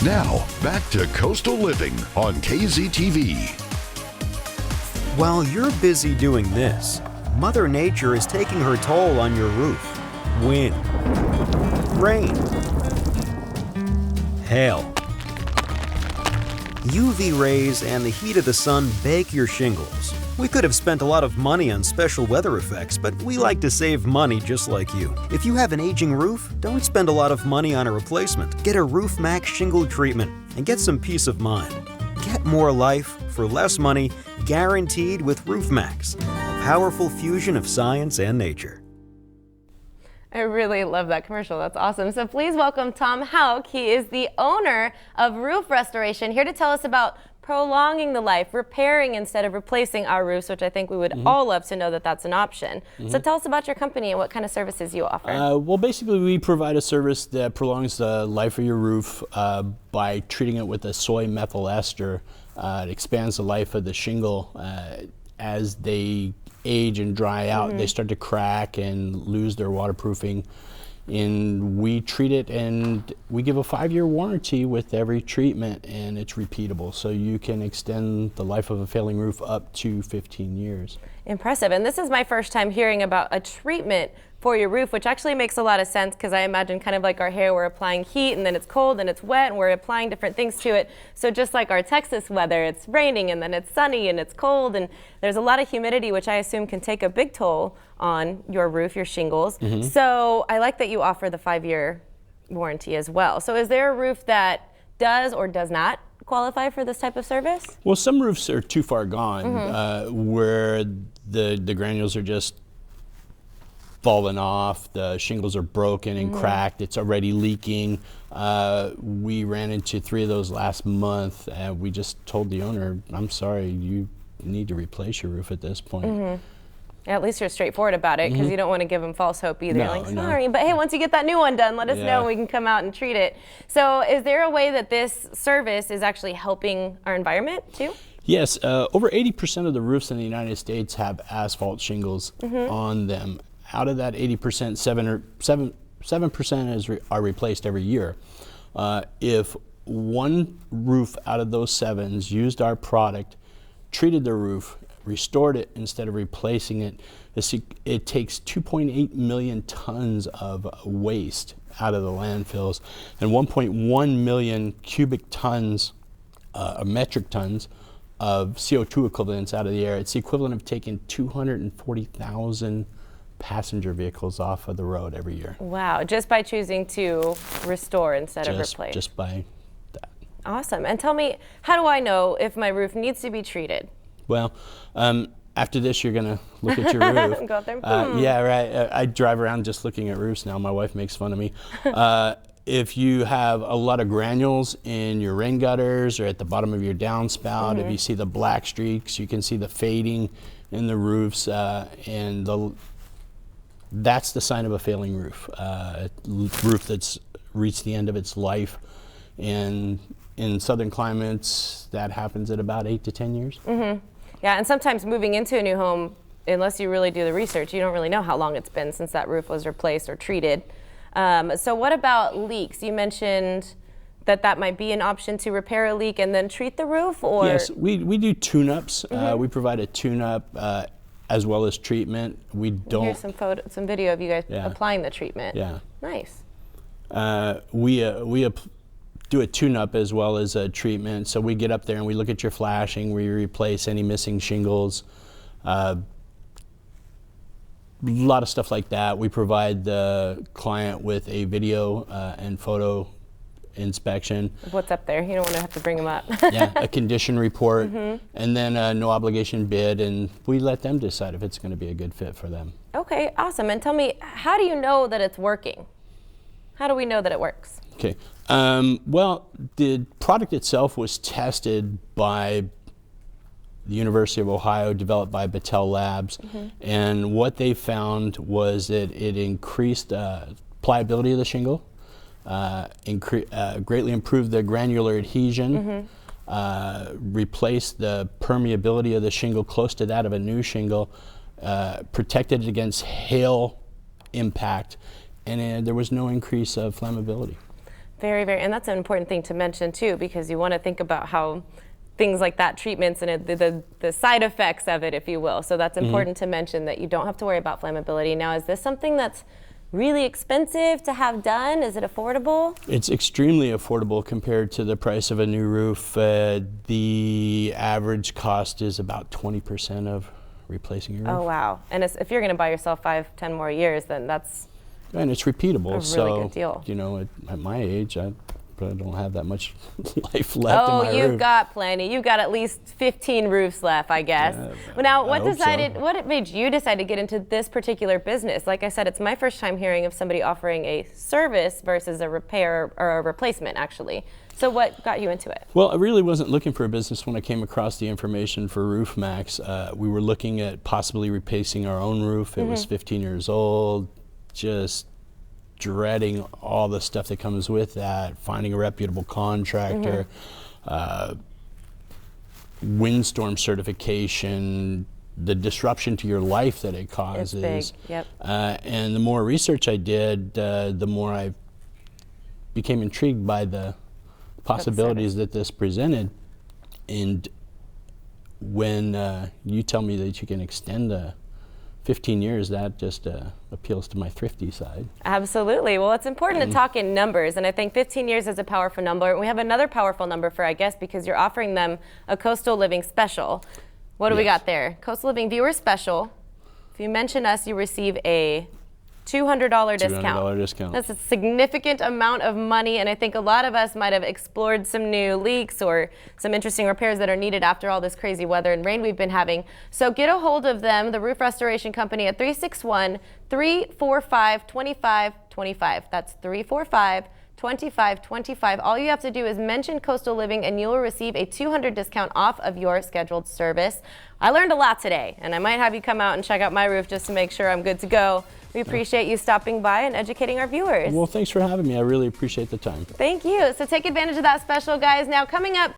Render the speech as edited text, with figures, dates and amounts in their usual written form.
Now, back to Coastal Living on KZTV. While you're busy doing this, Mother Nature is taking her toll on your roof. Wind, rain, hail. UV rays and the heat of the sun bake your shingles. We could have spent a lot of money on special weather effects, but we like to save money just like you. If you have an aging roof, don't spend a lot of money on a replacement. Get a Roof Max shingle treatment and get some peace of mind. Get more life for less money, guaranteed with Roof Max, a powerful fusion of science and nature. I really love that commercial. That's awesome. So please welcome Tom Hauk. He is the owner of Roof Restoration, here to tell us about prolonging the life, repairing instead of replacing our roofs, which I think we would all love to know that that's an option. So tell us about your company and what kind of services you offer. Well, basically we provide a service that prolongs the life of your roof by treating it with a soy methyl ester. It expands the life of the shingle as they age and dry out. They start to crack and lose their waterproofing. And we treat it, and we give a 5-year warranty with every treatment, and it's repeatable, so you can extend the life of a failing roof up to 15 years. Impressive. And this is my first time hearing about a treatment for your roof, which actually makes a lot of sense, because I imagine kind of like our hair, we're applying heat and then it's cold and it's wet and we're applying different things to it. So just like our Texas weather, it's raining and then it's sunny and it's cold and there's a lot of humidity, which I assume can take a big toll on your roof, your shingles. So I like that you offer the 5-year warranty as well. So is there a roof that does or does not qualify for this type of service? Well, some roofs are too far gone, where the granules are just fallen off, the shingles are broken and cracked, it's already leaking. We ran into 3 of those last month, and we just told the owner, I'm sorry, you need to replace your roof at this point. At least you're straightforward about it, because you don't want to give them false hope either. No, You're like, no. sorry, but hey, once you get that new one done, let us know and we can come out and treat it. So is there a way that this service is actually helping our environment too? Yes, over 80% of the roofs in the United States have asphalt shingles on them. Out of that 80%, 7% are replaced every year. If one roof out of those 7s used our product, treated their roof, restored it instead of replacing it, it takes 2.8 million tons of waste out of the landfills and 1.1 million cubic tons, metric tons of CO2 equivalents out of the air. It's the equivalent of taking 240,000 passenger vehicles off of the road every year. Wow, just by choosing to restore instead of replace. Just by that. Awesome. And tell me, how do I know if my roof needs to be treated? Well, after this, you're going to look at your roof. Go up there. Yeah, right. I drive around just looking at roofs now. My wife makes fun of me. If you have a lot of granules in your rain gutters or at the bottom of your downspout, if you see the black streaks, you can see the fading in the roofs, and that's the sign of a failing roof. A roof that's reached the end of its life. And in southern climates, that happens at about 8 to 10 years. Yeah, and sometimes moving into a new home, unless you really do the research, you don't really know how long it's been since that roof was replaced or treated. So what about leaks? You mentioned that might be an option to repair a leak and then treat the roof, or? Yes, we do tune-ups. We provide a tune-up as well as treatment. We don't. Here's some video of you guys applying the treatment. Yeah. Nice. We do a tune-up as well as a treatment. So we get up there and we look at your flashing, we replace any missing shingles, a lot of stuff like that. We provide the client with a video and photo inspection. What's up there? You don't want to have to bring them up. Yeah, a condition report, and then a no obligation bid, and we let them decide if it's going to be a good fit for them. Okay, awesome. And tell me, how do you know that it's working? How do we know that it works? Okay. Well, the product itself was tested by the University of Ohio, developed by Battelle Labs, and what they found was that it increased pliability of the shingle, greatly improved the granular adhesion, replaced the permeability of the shingle close to that of a new shingle, protected it against hail impact, and there was no increase of flammability. Very, very, and that's an important thing to mention too, because you want to think about how things like that, treatments and the side effects of it, if you will. So that's important to mention, that you don't have to worry about flammability. Now, is this something that's really expensive to have done? Is it affordable? It's extremely affordable compared to the price of a new roof. The average cost is about 20% of replacing your roof. Oh, wow. And if you're going to buy yourself 5-10 more years, then that's And it's repeatable. a really good deal. You know, at my age, I probably don't have that much life left in my you've roof. got plenty. You've got at least 15 roofs left, I guess. Well, now, I hope so. what made you decide to get into this particular business? Like I said, it's my first time hearing of somebody offering a service versus a repair or a replacement, actually. So what got you into it? Well, I really wasn't looking for a business when I came across the information for Roof Max. We were looking at possibly replacing our own roof. It was 15 years old, just dreading all the stuff that comes with that, finding a reputable contractor, windstorm certification, the disruption to your life that it causes. It's big, yep. And the more research I did, the more I became intrigued by the possibilities that this presented. And when you tell me that you can extend the 15 years, that just appeals to my thrifty side. Absolutely. Well, it's important to talk in numbers, and I think 15 years is a powerful number. We have another powerful number for our guests because you're offering them a Coastal Living special. What do we got there? Coastal Living Viewer Special. If you mention us, you receive a $200 discount. $200 discount. That's a significant amount of money, and I think a lot of us might have explored some new leaks or some interesting repairs that are needed after all this crazy weather and rain we've been having. So get a hold of them, the Roof Restoration Company, at 361-345-2525. That's 345-2525. All you have to do is mention Coastal Living and you will receive a $200 discount off of your scheduled service. I learned a lot today, and I might have you come out and check out my roof just to make sure I'm good to go. We appreciate you stopping by and educating our viewers. Well, thanks for having me. I really appreciate the time. Thank you. So take advantage of that special, guys. Now coming up,